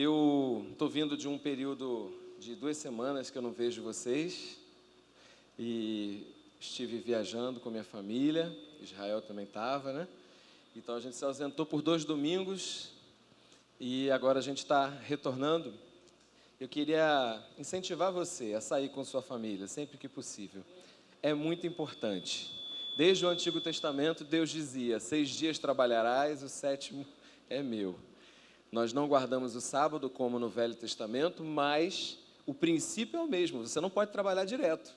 Eu estou vindo de um período de 2 semanas que eu não vejo vocês e estive viajando com minha família, Israel também estava, né? Então a gente se ausentou por 2 domingos e agora a gente está retornando. Eu queria incentivar você a sair com sua família sempre que possível. É muito importante. Desde o Antigo Testamento, Deus dizia: 6 dias trabalharás, o 7º é meu. Nós não guardamos o sábado como no Velho Testamento, mas o princípio é o mesmo, você não pode trabalhar direto.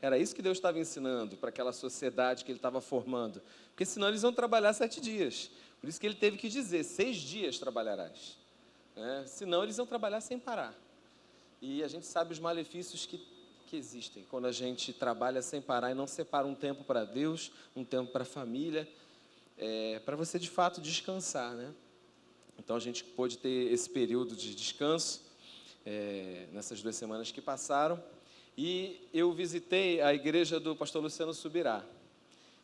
Era isso que Deus estava ensinando para aquela sociedade que Ele estava formando, porque senão eles iam trabalhar 7 dias. Por isso que Ele teve que dizer: 6 dias trabalharás. Senão eles iam trabalhar sem parar. E a gente sabe os malefícios que existem quando a gente trabalha sem parar e não separa um tempo para Deus, um tempo para a família, para você de fato descansar, né? Então a gente pôde ter esse período de descanso nessas 2 semanas que passaram. E eu visitei a igreja do pastor Luciano Subirá.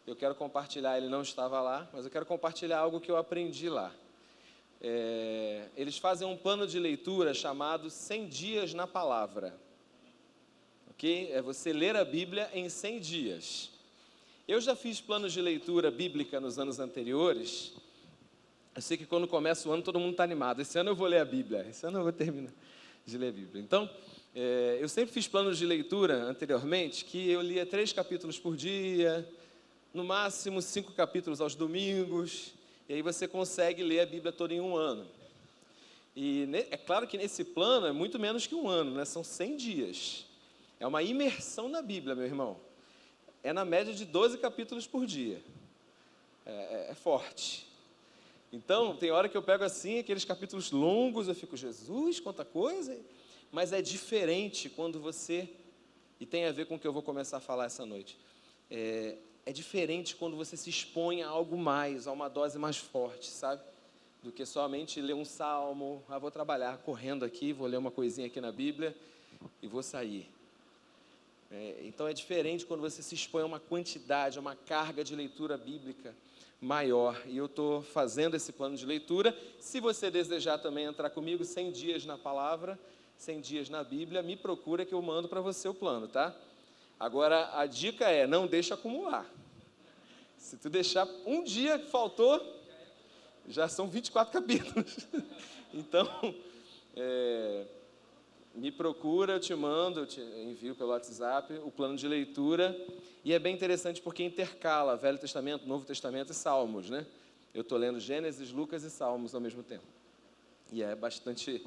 Eu quero compartilhar, ele não estava lá, mas eu quero compartilhar algo que eu aprendi lá. Eles fazem um plano de leitura chamado 100 dias na palavra. Ok? É você ler a Bíblia em 100 dias. Eu já fiz planos de leitura bíblica nos anos anteriores. Eu sei que quando começa o ano todo mundo está animado. Esse ano eu vou ler a Bíblia, esse ano eu vou terminar de ler a Bíblia. Então, eu sempre fiz planos de leitura anteriormente que eu lia 3 capítulos por dia, no máximo 5 capítulos aos domingos, e aí você consegue ler a Bíblia toda em um ano. E é claro que nesse plano é muito menos que um ano, né? São 100 dias. É uma imersão na Bíblia, meu irmão. É na média de 12 capítulos por dia. É forte. Então, tem hora que eu pego assim, aqueles capítulos longos, eu fico: Jesus, quanta coisa. Mas é diferente quando você, e tem a ver com o que eu vou começar a falar essa noite, é diferente quando você se expõe a algo mais, a uma dose mais forte, sabe? Do que somente ler um salmo. Vou trabalhar correndo aqui, vou ler uma coisinha aqui na Bíblia e vou sair. Então é diferente quando você se expõe a uma quantidade, a uma carga de leitura bíblica maior. E eu estou fazendo esse plano de leitura. Se você desejar também entrar comigo, 100 dias na palavra, 100 dias na Bíblia, me procura que eu mando para você o plano, tá? Agora, a dica é: não deixa acumular. Se tu deixar um dia que faltou, já são 24 capítulos. Então, me procura, eu te mando, eu te envio pelo WhatsApp o plano de leitura. E é bem interessante porque intercala Velho Testamento, Novo Testamento e Salmos, né? Eu estou lendo Gênesis, Lucas e Salmos ao mesmo tempo. E é bastante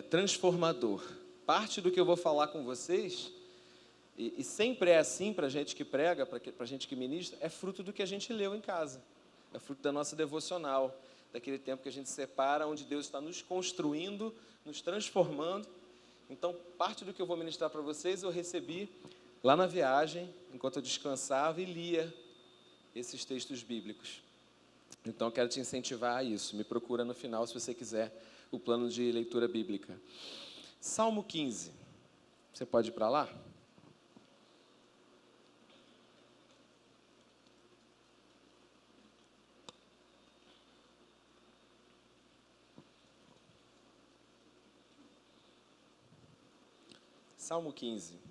transformador. Parte do que eu vou falar com vocês, e sempre é assim para a gente que prega, para a gente que ministra, é fruto do que a gente leu em casa. É fruto da nossa devocional, daquele tempo que a gente separa, onde Deus está nos construindo, nos transformando. Então, parte do que eu vou ministrar para vocês, eu recebi lá na viagem, enquanto eu descansava e lia esses textos bíblicos. Então, eu quero te incentivar a isso. Me procura no final, se você quiser, o plano de leitura bíblica. Salmo 15. Você pode ir para lá? Salmo 15.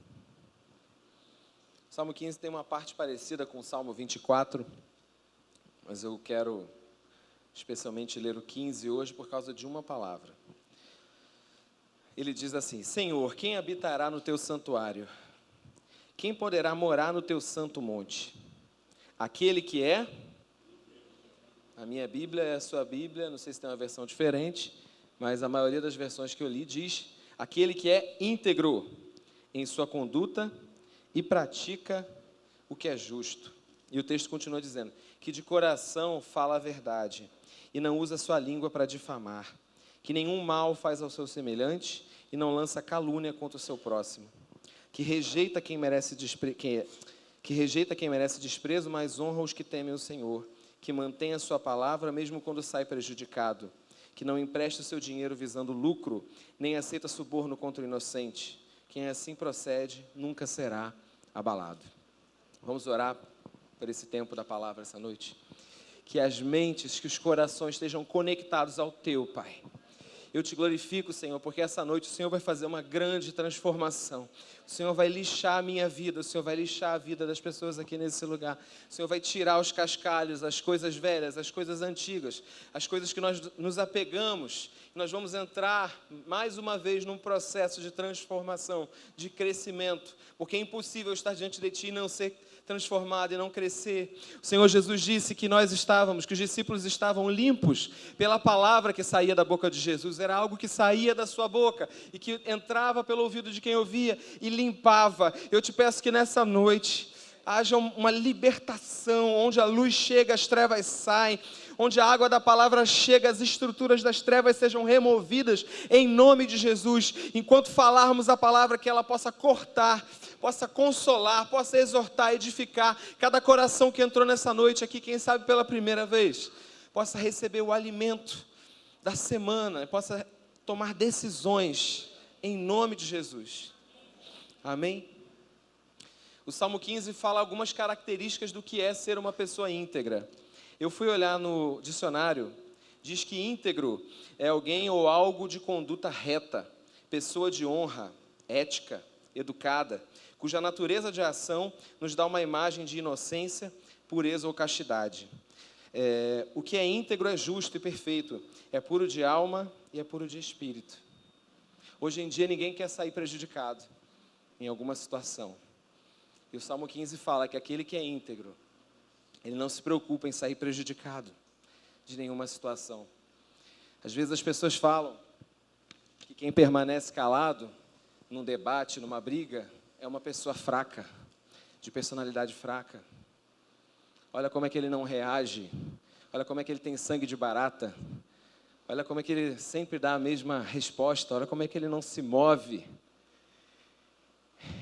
Salmo 15 tem uma parte parecida com o Salmo 24, mas eu quero especialmente ler o 15 hoje por causa de uma palavra. Ele diz assim: Senhor, quem habitará no teu santuário? Quem poderá morar no teu santo monte? Aquele que é... A minha Bíblia é a sua Bíblia, não sei se tem uma versão diferente, mas a maioria das versões que eu li diz: aquele que é íntegro em sua conduta e pratica o que é justo. E o texto continua dizendo: que de coração fala a verdade e não usa sua língua para difamar, que nenhum mal faz ao seu semelhante e não lança calúnia contra o seu próximo, que rejeita quem merece desprezo, mas honra os que temem o Senhor, que mantém a sua palavra mesmo quando sai prejudicado, que não empresta o seu dinheiro visando lucro, nem aceita suborno contra o inocente. Quem assim procede nunca será abalado. Vamos orar por esse tempo da palavra essa noite? Que as mentes, que os corações estejam conectados ao teu, Pai. Eu te glorifico, Senhor, porque essa noite o Senhor vai fazer uma grande transformação. O Senhor vai lixar a minha vida, o Senhor vai lixar a vida das pessoas aqui nesse lugar. O Senhor vai tirar os cascalhos, as coisas velhas, as coisas antigas, as coisas que nós nos apegamos. Nós vamos entrar mais uma vez num processo de transformação, de crescimento, porque é impossível estar diante de Ti e não ser transformado e não crescer. O Senhor Jesus disse que que os discípulos estavam limpos pela palavra que saía da boca de Jesus. Era algo que saía da sua boca e que entrava pelo ouvido de quem ouvia e limpava. Eu te peço que nessa noite haja uma libertação, onde a luz chega, as trevas saem, onde a água da palavra chega, as estruturas das trevas sejam removidas, em nome de Jesus. Enquanto falarmos a palavra, que ela possa cortar, possa consolar, possa exortar, edificar cada coração que entrou nessa noite aqui, quem sabe pela primeira vez, possa receber o alimento da semana, possa tomar decisões, em nome de Jesus. Amém? O Salmo 15 fala algumas características do que é ser uma pessoa íntegra. Eu fui olhar no dicionário, diz que íntegro é alguém ou algo de conduta reta, pessoa de honra, ética, educada, cuja natureza de ação nos dá uma imagem de inocência, pureza ou castidade. O que é íntegro é justo e perfeito, é puro de alma e é puro de espírito. Hoje em dia ninguém quer sair prejudicado em alguma situação. E o Salmo 15 fala que aquele que é íntegro, ele não se preocupa em sair prejudicado de nenhuma situação. Às vezes as pessoas falam que quem permanece calado num debate, numa briga, é uma pessoa fraca, de personalidade fraca. Olha como é que ele não reage, olha como é que ele tem sangue de barata, olha como é que ele sempre dá a mesma resposta, olha como é que ele não se move.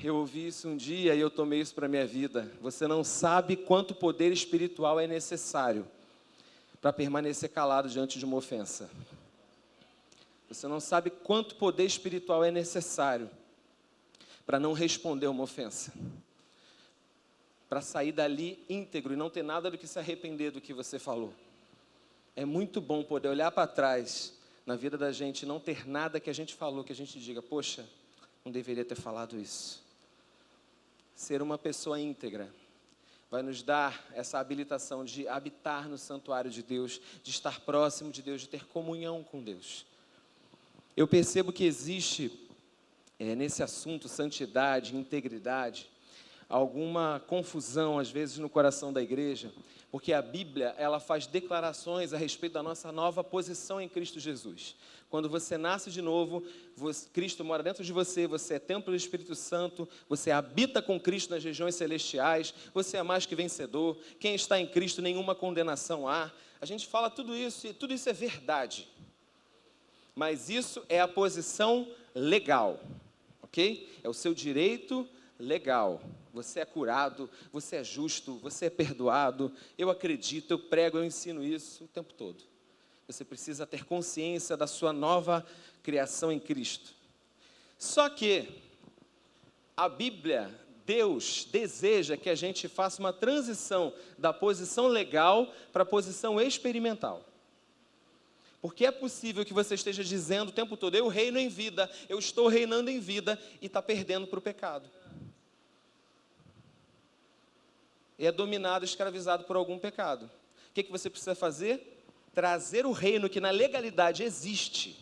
Eu ouvi isso um dia e eu tomei isso para a minha vida. Você não sabe quanto poder espiritual é necessário para permanecer calado diante de uma ofensa. Você não sabe quanto poder espiritual é necessário para não responder uma ofensa. Para sair dali íntegro e não ter nada do que se arrepender do que você falou. É muito bom poder olhar para trás na vida da gente e não ter nada que a gente falou, que a gente diga, poxa, não deveria ter falado isso. Ser uma pessoa íntegra vai nos dar essa habilitação de habitar no santuário de Deus, de estar próximo de Deus, de ter comunhão com Deus. Eu percebo que existe, nesse assunto, santidade, integridade, alguma confusão, às vezes, no coração da igreja, porque a Bíblia, ela faz declarações a respeito da nossa nova posição em Cristo Jesus. Quando você nasce de novo, Cristo mora dentro de você, você é templo do Espírito Santo, você habita com Cristo nas regiões celestiais, você é mais que vencedor, quem está em Cristo, nenhuma condenação há. A gente fala tudo isso, e tudo isso é verdade. Mas isso é a posição legal, ok? É o seu direito legal. Você é curado, você é justo, você é perdoado. Eu acredito, eu prego, eu ensino isso o tempo todo. Você precisa ter consciência da sua nova criação em Cristo. Só que a Bíblia, Deus deseja que a gente faça uma transição da posição legal para a posição experimental. Porque é possível que você esteja dizendo o tempo todo, eu reino em vida, eu estou reinando em vida, e está perdendo para o pecado. E é dominado, escravizado por algum pecado. O que você precisa fazer? Trazer o reino que na legalidade existe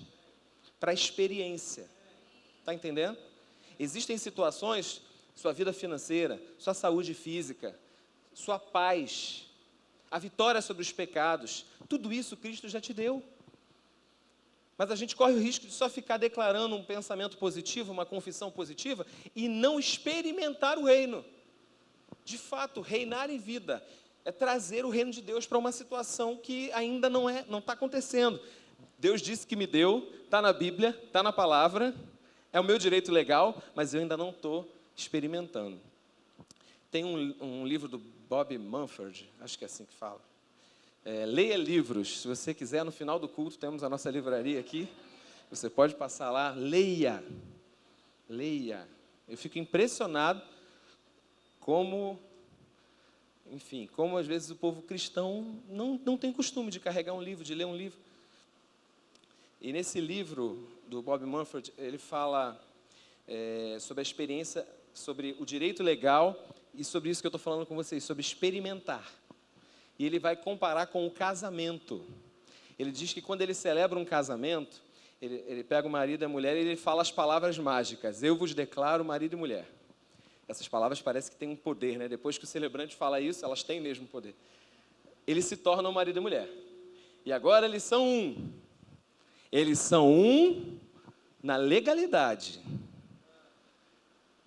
para a experiência. Está entendendo? Existem situações, sua vida financeira, sua saúde física, sua paz, a vitória sobre os pecados, tudo isso Cristo já te deu. Mas a gente corre o risco de só ficar declarando um pensamento positivo, uma confissão positiva, e não experimentar o reino. De fato, reinar em vida é trazer o reino de Deus para uma situação que ainda não está acontecendo. Deus disse que me deu, está na Bíblia, está na palavra, é o meu direito legal, mas eu ainda não estou experimentando. Tem um livro do Bob Mumford, acho que é assim que fala. Leia livros, se você quiser, no final do culto temos a nossa livraria aqui, você pode passar lá, leia. Eu fico impressionado como às vezes o povo cristão não tem costume de carregar um livro, de ler um livro. E nesse livro do Bob Mumford, ele fala sobre a experiência, sobre o direito legal e sobre isso que eu estou falando com vocês, sobre experimentar. E ele vai comparar com o casamento. Ele diz que quando ele celebra um casamento, ele pega o marido e a mulher e ele fala as palavras mágicas. Eu vos declaro marido e mulher. Essas palavras parecem que têm um poder, né? Depois que o celebrante fala isso, elas têm mesmo poder. Eles se tornam marido e mulher. E agora eles são um. Eles são um na legalidade.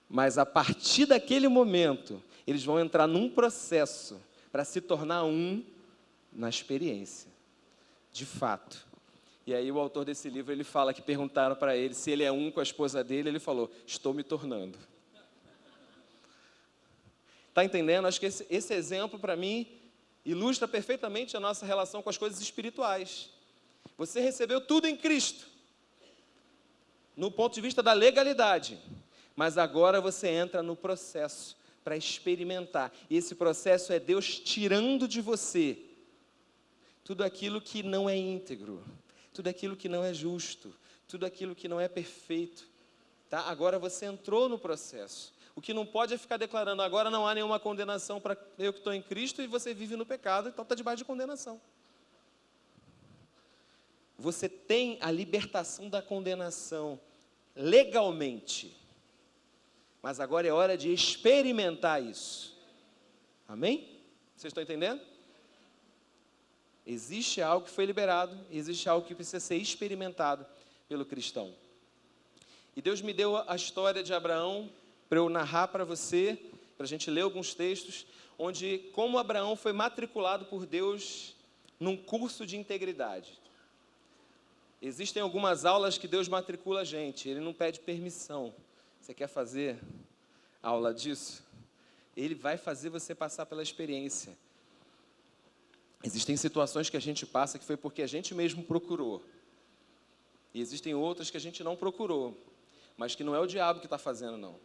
Mas a partir daquele momento, eles vão entrar num processo para se tornar um na experiência, de fato. E aí o autor desse livro, ele fala que perguntaram para ele se ele é um com a esposa dele, ele falou, estou me tornando. Está entendendo? Acho que esse exemplo, para mim, ilustra perfeitamente a nossa relação com as coisas espirituais. Você recebeu tudo em Cristo, no ponto de vista da legalidade, mas agora você entra no processo para experimentar. E esse processo é Deus tirando de você tudo aquilo que não é íntegro, tudo aquilo que não é justo, tudo aquilo que não é perfeito. Tá? Agora você entrou no processo. O que não pode é ficar declarando, agora não há nenhuma condenação para eu que estou em Cristo, e você vive no pecado, então está debaixo de condenação. Você tem a libertação da condenação legalmente, mas agora é hora de experimentar isso. Amém? Vocês estão entendendo? Existe algo que foi liberado, existe algo que precisa ser experimentado pelo cristão. E Deus me deu a história de Abraão para eu narrar para você, para a gente ler alguns textos, onde como Abraão foi matriculado por Deus num curso de integridade. Existem algumas aulas que Deus matricula a gente, Ele não pede permissão. Você quer fazer aula disso? Ele vai fazer você passar pela experiência. Existem situações que a gente passa que foi porque a gente mesmo procurou. E existem outras que a gente não procurou, mas que não é o diabo que está fazendo, não.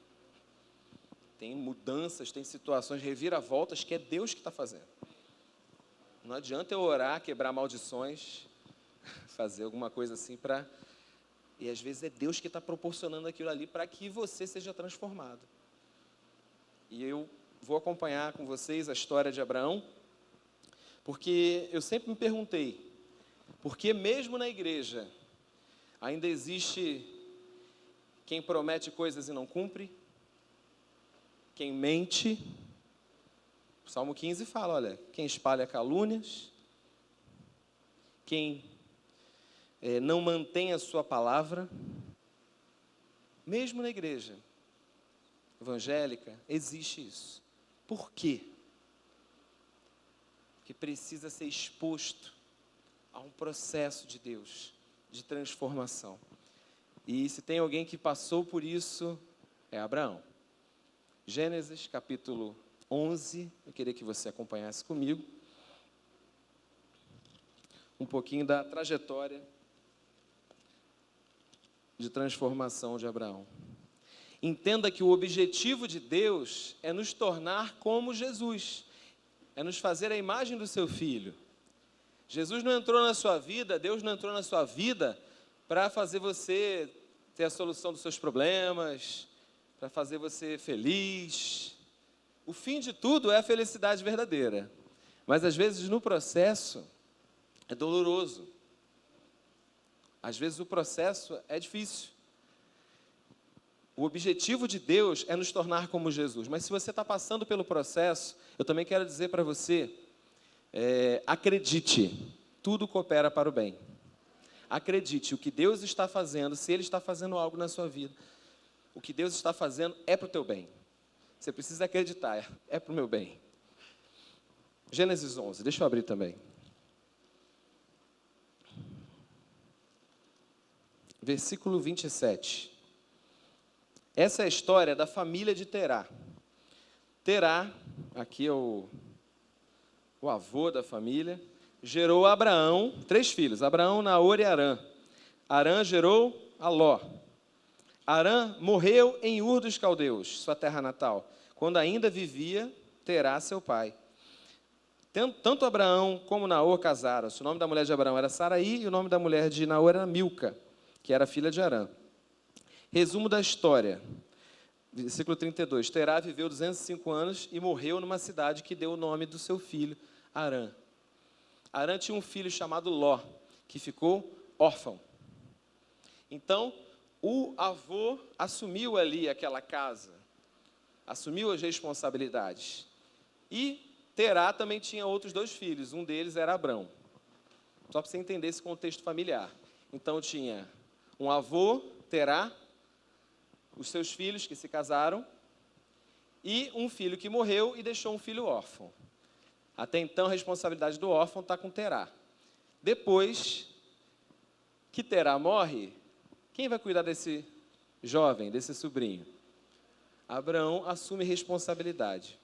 Tem mudanças, tem situações, reviravoltas que é Deus que está fazendo. Não adianta eu orar, quebrar maldições, fazer alguma coisa assim para... E às vezes é Deus que está proporcionando aquilo ali para que você seja transformado. E eu vou acompanhar com vocês a história de Abraão, porque eu sempre me perguntei, por que mesmo na igreja ainda existe quem promete coisas e não cumpre? Quem mente? O Salmo 15 fala, olha, quem espalha calúnias, quem não mantém a sua palavra, mesmo na igreja evangélica, existe isso. Por quê? Porque precisa ser exposto a um processo de Deus, de transformação. E se tem alguém que passou por isso, é Abraão. Gênesis, capítulo 11, eu queria que você acompanhasse comigo um pouquinho da trajetória de transformação de Abraão. Entenda que o objetivo de Deus é nos tornar como Jesus, é nos fazer a imagem do seu Filho. Jesus não entrou na sua vida, Deus não entrou na sua vida para fazer você ter a solução dos seus problemas, para fazer você feliz. O fim de tudo é a felicidade verdadeira. Mas às vezes no processo é doloroso. Às vezes o processo é difícil. O objetivo de Deus é nos tornar como Jesus. Mas se você está passando pelo processo, eu também quero dizer para você, acredite, tudo coopera para o bem. Acredite, o que Deus está fazendo, se Ele está fazendo algo na sua vida, o que Deus está fazendo é para o teu bem. Você precisa acreditar, é para o meu bem. Gênesis 11, deixa eu abrir também. Versículo 27. Essa é a história da família de Terá. Terá, aqui é o avô da família, gerou Abraão, 3 filhos, Abraão, Naor e Harã. Harã gerou a Ló. Harã morreu em Ur dos Caldeus, sua terra natal, quando ainda vivia Terá, seu pai. Tanto Abraão como Naor casaram-se. O nome da mulher de Abraão era Saraí e o nome da mulher de Naor era Milca, que era filha de Harã. Resumo da história. Versículo 32. Terá viveu 205 anos e morreu numa cidade que deu o nome do seu filho, Harã. Harã tinha um filho chamado Ló, que ficou órfão. Então, o avô assumiu ali aquela casa, assumiu as responsabilidades. E Terá também tinha outros 2 filhos, um deles era Abrão. Só para você entender esse contexto familiar. Então, tinha um avô, Terá, os seus filhos que se casaram, e um filho que morreu e deixou um filho órfão. Até então, a responsabilidade do órfão está com Terá. Depois que Terá morre, quem vai cuidar desse jovem, desse sobrinho? Abraão assume responsabilidade.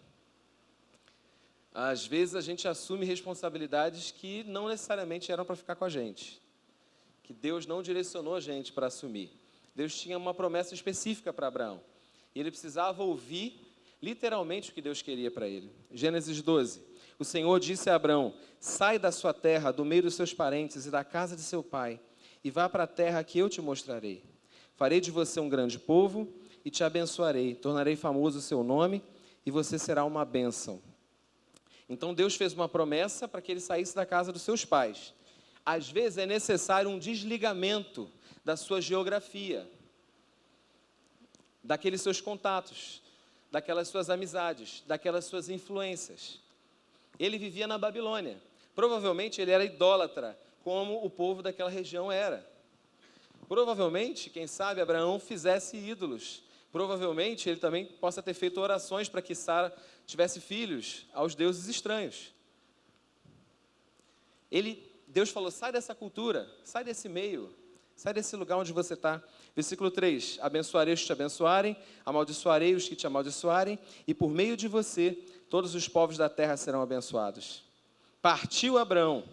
Às vezes, a gente assume responsabilidades que não necessariamente eram para ficar com a gente, que Deus não direcionou a gente para assumir. Deus tinha uma promessa específica para Abraão. E ele precisava ouvir literalmente o que Deus queria para ele. Gênesis 12. O Senhor disse a Abraão: sai da sua terra, do meio dos seus parentes e da casa de seu pai, e vá para a terra que eu te mostrarei. Farei de você um grande povo e te abençoarei. Tornarei famoso o seu nome e você será uma bênção. Então Deus fez uma promessa para que ele saísse da casa dos seus pais. Às vezes é necessário um desligamento da sua geografia, daqueles seus contatos, daquelas suas amizades, daquelas suas influências. Ele vivia na Babilônia. Provavelmente ele era idólatra, como o povo daquela região era. Provavelmente, quem sabe, Abraão fizesse ídolos. Provavelmente ele também possa ter feito orações para que Sara tivesse filhos aos deuses estranhos. Deus falou: sai dessa cultura, sai desse meio, sai desse lugar onde você está. Versículo 3, abençoarei os que te abençoarem, amaldiçoarei os que te amaldiçoarem, e por meio de você, todos os povos da terra serão abençoados. Partiu Abraão,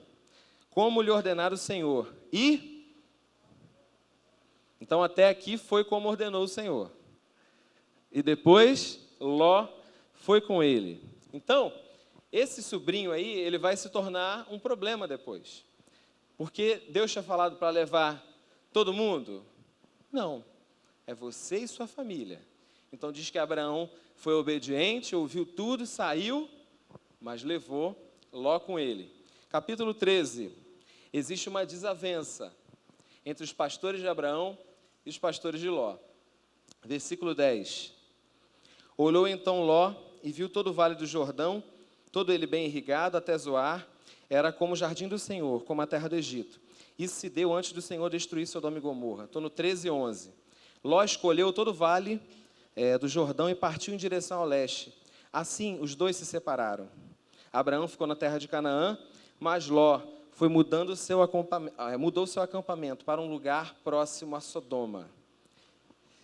como lhe ordenara o Senhor, então até aqui foi como ordenou o Senhor. E depois, Ló foi com ele. Então, esse sobrinho aí, ele vai se tornar um problema depois. Porque Deus tinha falado para levar todo mundo? Não, é você e sua família. Então diz que Abraão foi obediente, ouviu tudo, saiu, mas levou Ló com ele. Capítulo 13, existe uma desavença entre os pastores de Abraão e os pastores de Ló. Versículo 10. Olhou então Ló e viu todo o vale do Jordão, todo ele bem irrigado até Zoar, era como o jardim do Senhor, como a terra do Egito. Isso se deu antes do Senhor destruir Sodoma e Gomorra. Estou no 13:11. Ló escolheu todo o vale do Jordão e partiu em direção ao leste. Assim, os 2 se separaram. Abraão ficou na terra de Canaã, mas Ló foi mudou seu acampamento para um lugar próximo a Sodoma.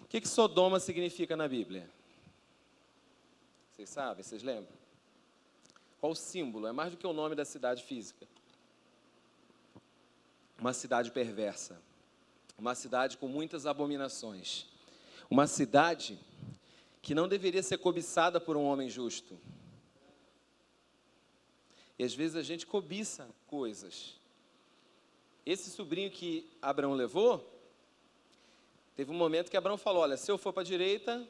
O que Sodoma significa na Bíblia? Vocês sabem? Vocês lembram? Qual o símbolo? É mais do que o nome da cidade física. Uma cidade perversa. Uma cidade com muitas abominações. Uma cidade que não deveria ser cobiçada por um homem justo. E às vezes a gente cobiça coisas. Esse sobrinho que Abraão levou, teve um momento que Abraão falou: olha, se eu for para a direita,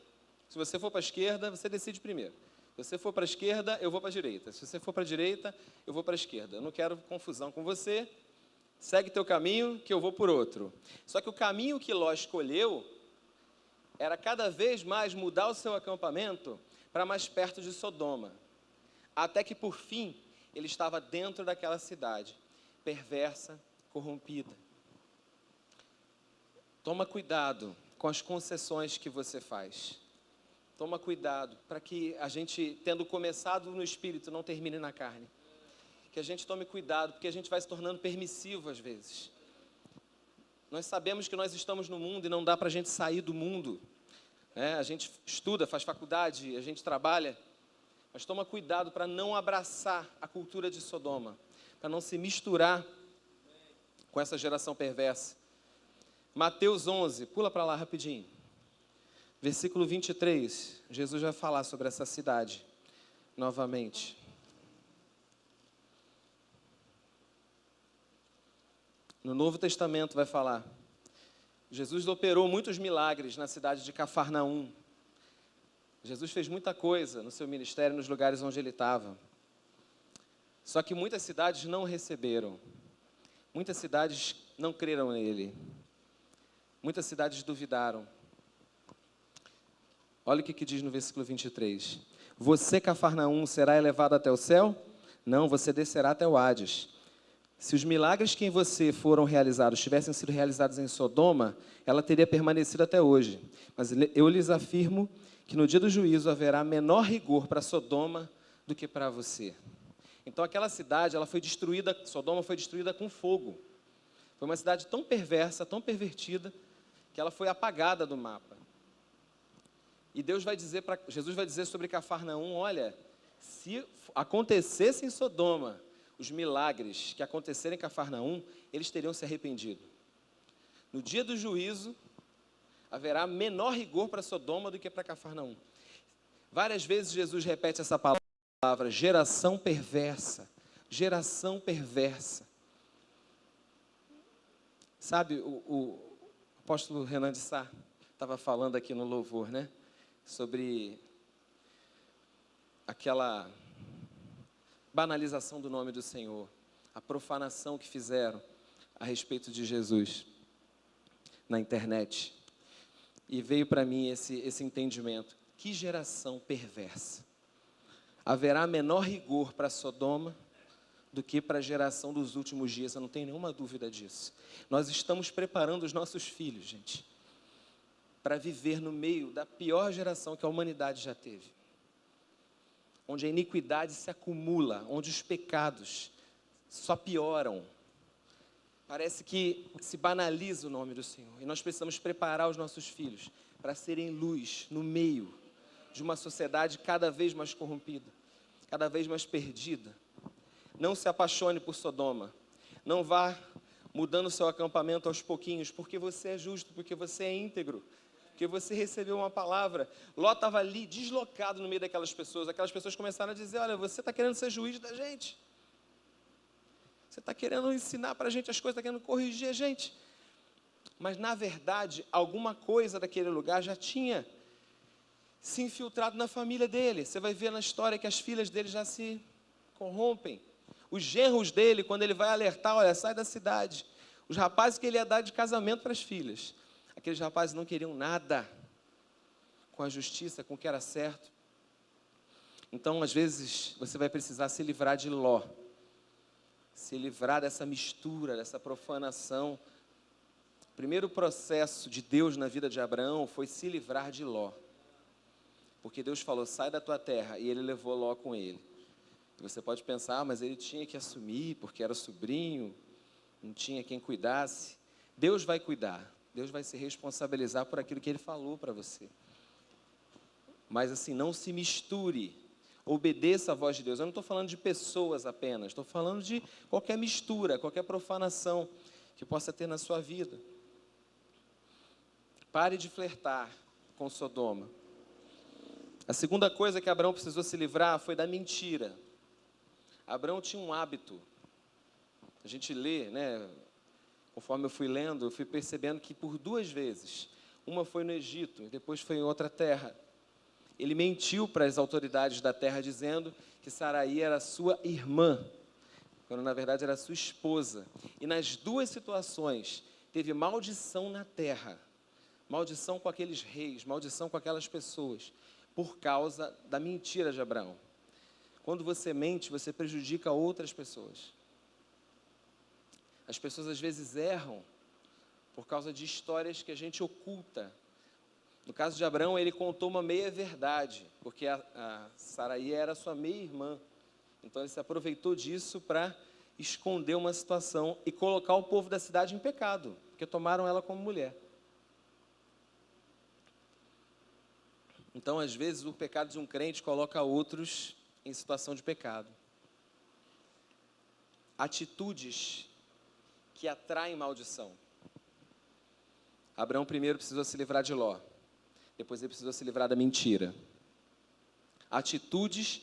se você for para a esquerda, você decide primeiro. Se você for para a esquerda, eu vou para a direita. Se você for para a direita, eu vou para a esquerda. Eu não quero confusão com você. Segue teu caminho, que eu vou por outro. Só que o caminho que Ló escolheu era cada vez mais mudar o seu acampamento para mais perto de Sodoma. Até que, por fim, ele estava dentro daquela cidade, perversa, corrompida. Toma cuidado com as concessões que você faz. Toma cuidado para que a gente, tendo começado no Espírito, não termine na carne. Que a gente tome cuidado, porque a gente vai se tornando permissivo às vezes. Nós sabemos que nós estamos no mundo e não dá para a gente sair do mundo. A gente estuda, faz faculdade, a gente trabalha, mas toma cuidado para não abraçar a cultura de Sodoma, para não se misturar com essa geração perversa. Mateus 11, pula para lá rapidinho. Versículo 23, Jesus vai falar sobre essa cidade novamente. No Novo Testamento vai falar. Jesus operou muitos milagres na cidade de Cafarnaum. Jesus fez muita coisa no seu ministério, nos lugares onde ele estava. Só que muitas cidades não o receberam. Muitas cidades não creram nele. Muitas cidades duvidaram. Olha o que diz no versículo 23. Você, Cafarnaum, será elevado até o céu? Não, você descerá até o Hades. Se os milagres que em você foram realizados tivessem sido realizados em Sodoma, ela teria permanecido até hoje. Mas eu lhes afirmo que no dia do juízo haverá menor rigor para Sodoma do que para você. Então aquela cidade, ela foi destruída, Sodoma foi destruída com fogo. Foi uma cidade tão perversa, tão pervertida, que ela foi apagada do mapa. E Jesus vai dizer sobre Cafarnaum, olha, se acontecesse em Sodoma os milagres que aconteceram em Cafarnaum, eles teriam se arrependido. No dia do juízo, haverá menor rigor para Sodoma do que para Cafarnaum. Várias vezes Jesus repete essa palavra, geração perversa, geração perversa. Sabe, o apóstolo Renan de Sá estava falando aqui no louvor, né? Sobre aquela banalização do nome do Senhor, a profanação que fizeram a respeito de Jesus na internet. E veio para mim esse entendimento. Que geração perversa. Haverá menor rigor para Sodoma do que para a geração dos últimos dias, eu não tenho nenhuma dúvida disso. Nós estamos preparando os nossos filhos, gente, para viver no meio da pior geração que a humanidade já teve. Onde a iniquidade se acumula, onde os pecados só pioram. Parece que se banaliza o nome do Senhor. E nós precisamos preparar os nossos filhos para serem luz no meio de uma sociedade cada vez mais corrompida, cada vez mais perdida. Não se apaixone por Sodoma. Não vá mudando o seu acampamento aos pouquinhos, porque você é justo, porque você é íntegro. Porque você recebeu uma palavra. Ló estava ali, deslocado no meio daquelas pessoas. Aquelas pessoas começaram a dizer, olha, você está querendo ser juiz da gente. Você está querendo ensinar para a gente as coisas, está querendo corrigir a gente. Mas, na verdade, alguma coisa daquele lugar já tinha se infiltrado na família dele. Você vai ver na história que as filhas dele já se corrompem. Os genros dele, quando ele vai alertar, olha, sai da cidade. Os rapazes que ele ia dar de casamento para as filhas. Aqueles rapazes não queriam nada com a justiça, com o que era certo. Então, às vezes, você vai precisar se livrar de Ló. Se livrar dessa mistura, dessa profanação. O primeiro processo de Deus na vida de Abraão foi se livrar de Ló. Porque Deus falou, sai da tua terra, e ele levou Ló com ele. E você pode pensar, mas ele tinha que assumir, porque era sobrinho, não tinha quem cuidasse. Deus vai cuidar. Deus vai se responsabilizar por aquilo que Ele falou para você. Mas assim, não se misture. Obedeça a voz de Deus. Eu não estou falando de pessoas apenas. Estou falando de qualquer mistura, qualquer profanação que possa ter na sua vida. Pare de flertar com Sodoma. A segunda coisa que Abraão precisou se livrar foi da mentira. Abraão tinha um hábito. A gente lê, né? Conforme eu fui lendo, eu fui percebendo que por 2 vezes, uma foi no Egito e depois foi em outra terra, ele mentiu para as autoridades da terra dizendo que Saraí era sua irmã, quando na verdade era sua esposa. E nas 2 situações, teve maldição na terra, maldição com aqueles reis, maldição com aquelas pessoas, por causa da mentira de Abraão. Quando você mente, você prejudica outras pessoas. As pessoas às vezes erram por causa de histórias que a gente oculta. No caso de Abraão, ele contou uma meia-verdade, porque a Saraí era sua meia-irmã. Então ele se aproveitou disso para esconder uma situação e colocar o povo da cidade em pecado, porque tomaram ela como mulher. Então, às vezes, o pecado de um crente coloca outros em situação de pecado. Atitudes que atraem maldição. Abraão primeiro precisou se livrar de Ló. Depois ele precisou se livrar da mentira. Atitudes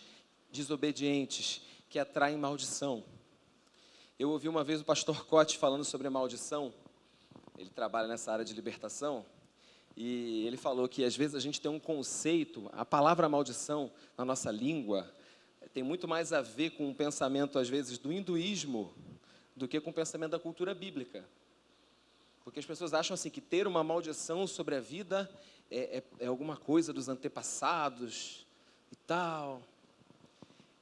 desobedientes que atraem maldição. Eu ouvi uma vez o pastor Cote falando sobre a maldição. Ele trabalha nessa área de libertação. E ele falou que, às vezes, a gente tem um conceito, a palavra maldição, na nossa língua, tem muito mais a ver com o pensamento, às vezes, do hinduísmo, do que com o pensamento da cultura bíblica. Porque as pessoas acham assim, que ter uma maldição sobre a vida é alguma coisa dos antepassados e tal.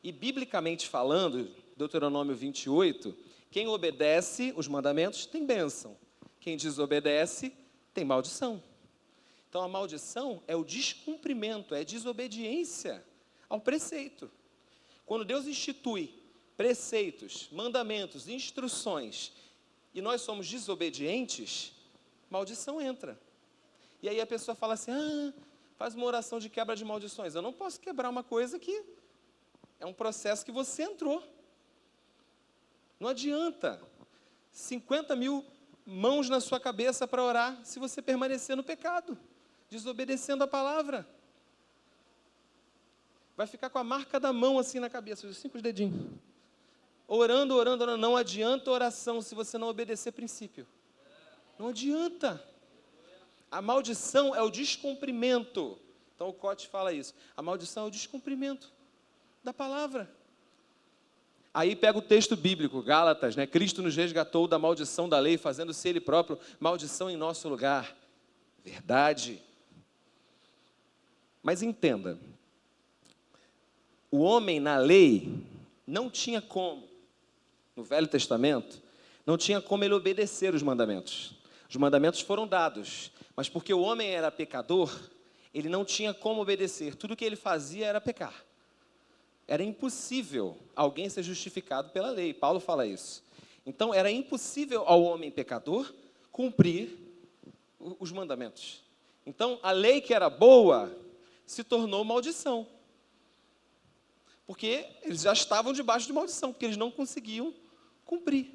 E, biblicamente falando, Deuteronômio 28, quem obedece os mandamentos tem bênção. Quem desobedece tem maldição. Então, a maldição é o descumprimento, é a desobediência ao preceito. Quando Deus institui preceitos, mandamentos, instruções, e nós somos desobedientes, maldição entra. E aí a pessoa fala assim, faz uma oração de quebra de maldições. Eu não posso quebrar uma coisa que é um processo que você entrou. Não adianta 50 mil mãos na sua cabeça para orar se você permanecer no pecado, desobedecendo a palavra. Vai ficar com a marca da mão assim na cabeça, os 5 dedinhos. Orando, orando, orando. Não adianta oração se você não obedecer princípio. Não adianta. A maldição é o descumprimento. Então o Cote fala isso. A maldição é o descumprimento da palavra. Aí pega o texto bíblico, Gálatas, né? Cristo nos resgatou da maldição da lei, fazendo-se Ele próprio maldição em nosso lugar. Verdade. Mas entenda, o homem na lei não tinha como, no Velho Testamento, não tinha como ele obedecer os mandamentos. Os mandamentos foram dados, mas porque o homem era pecador, ele não tinha como obedecer. Tudo que ele fazia era pecar. Era impossível alguém ser justificado pela lei. Paulo fala isso. Então, era impossível ao homem pecador cumprir os mandamentos. Então, a lei que era boa se tornou maldição. Porque eles já estavam debaixo de maldição, porque eles não conseguiam cumprir.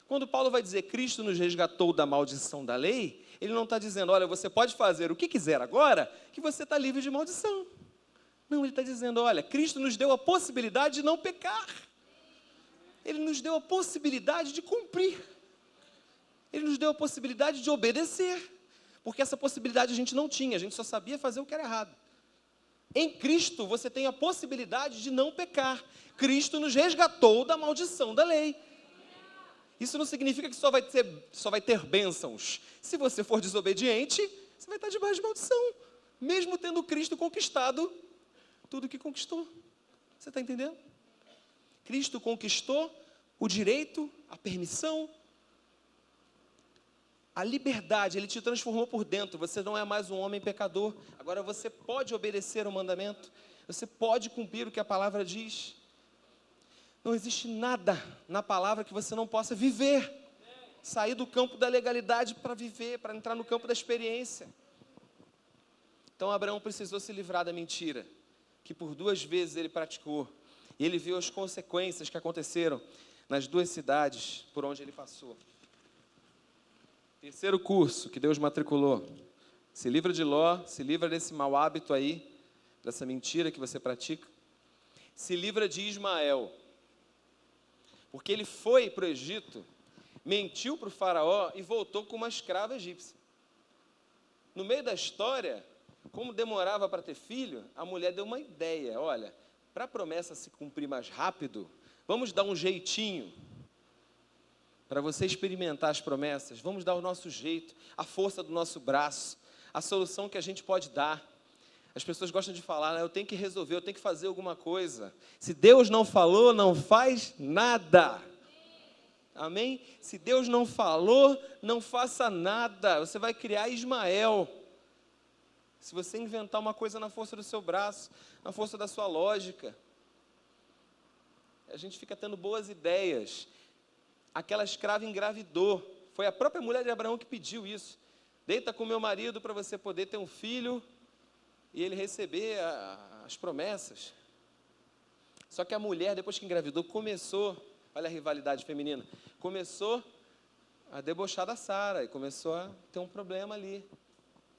Quando Paulo vai dizer Cristo nos resgatou da maldição da lei, ele não está dizendo, olha, você pode fazer o que quiser agora, que você está livre de maldição. Não, ele está dizendo, olha, Cristo nos deu a possibilidade de não pecar. Ele nos deu a possibilidade de cumprir. Ele nos deu a possibilidade de obedecer. Porque essa possibilidade a gente não tinha, a gente só sabia fazer o que era errado. Em Cristo, você tem a possibilidade de não pecar. Cristo nos resgatou da maldição da lei. Isso não significa que só vai ter bênçãos. Se você for desobediente, você vai estar debaixo de maldição. Mesmo tendo Cristo conquistado tudo que conquistou. Você está entendendo? Cristo conquistou o direito, a permissão, a liberdade. Ele te transformou por dentro. Você não é mais um homem pecador. Agora você pode obedecer o mandamento. Você pode cumprir o que a palavra diz. Não existe nada na palavra que você não possa viver. Sair do campo da legalidade para viver, para entrar no campo da experiência. Então Abraão precisou se livrar da mentira, que por 2 vezes ele praticou. E ele viu as consequências que aconteceram nas 2 cidades por onde ele passou. Terceiro curso que Deus matriculou. Se livra de Ló, se livra desse mau hábito aí, dessa mentira que você pratica. Se livra de Ismael. Porque ele foi para o Egito, mentiu para o faraó e voltou com uma escrava egípcia. No meio da história, como demorava para ter filho, a mulher deu uma ideia. Olha, para a promessa se cumprir mais rápido, vamos dar um jeitinho. Para você experimentar as promessas, vamos dar o nosso jeito, a força do nosso braço, a solução que a gente pode dar. As pessoas gostam de falar, eu tenho que resolver, eu tenho que fazer alguma coisa. Se Deus não falou, não faz nada. Amém? Se Deus não falou, não faça nada. Você vai criar Ismael. Se você inventar uma coisa na força do seu braço, na força da sua lógica, a gente fica tendo boas ideias. Aquela escrava engravidou. Foi a própria mulher de Abraão que pediu isso. Deita com meu marido para você poder ter um filho e ele receber as promessas. Só que a mulher, depois que engravidou, começou, olha a rivalidade feminina, começou a debochar da Sara e começou a ter um problema ali.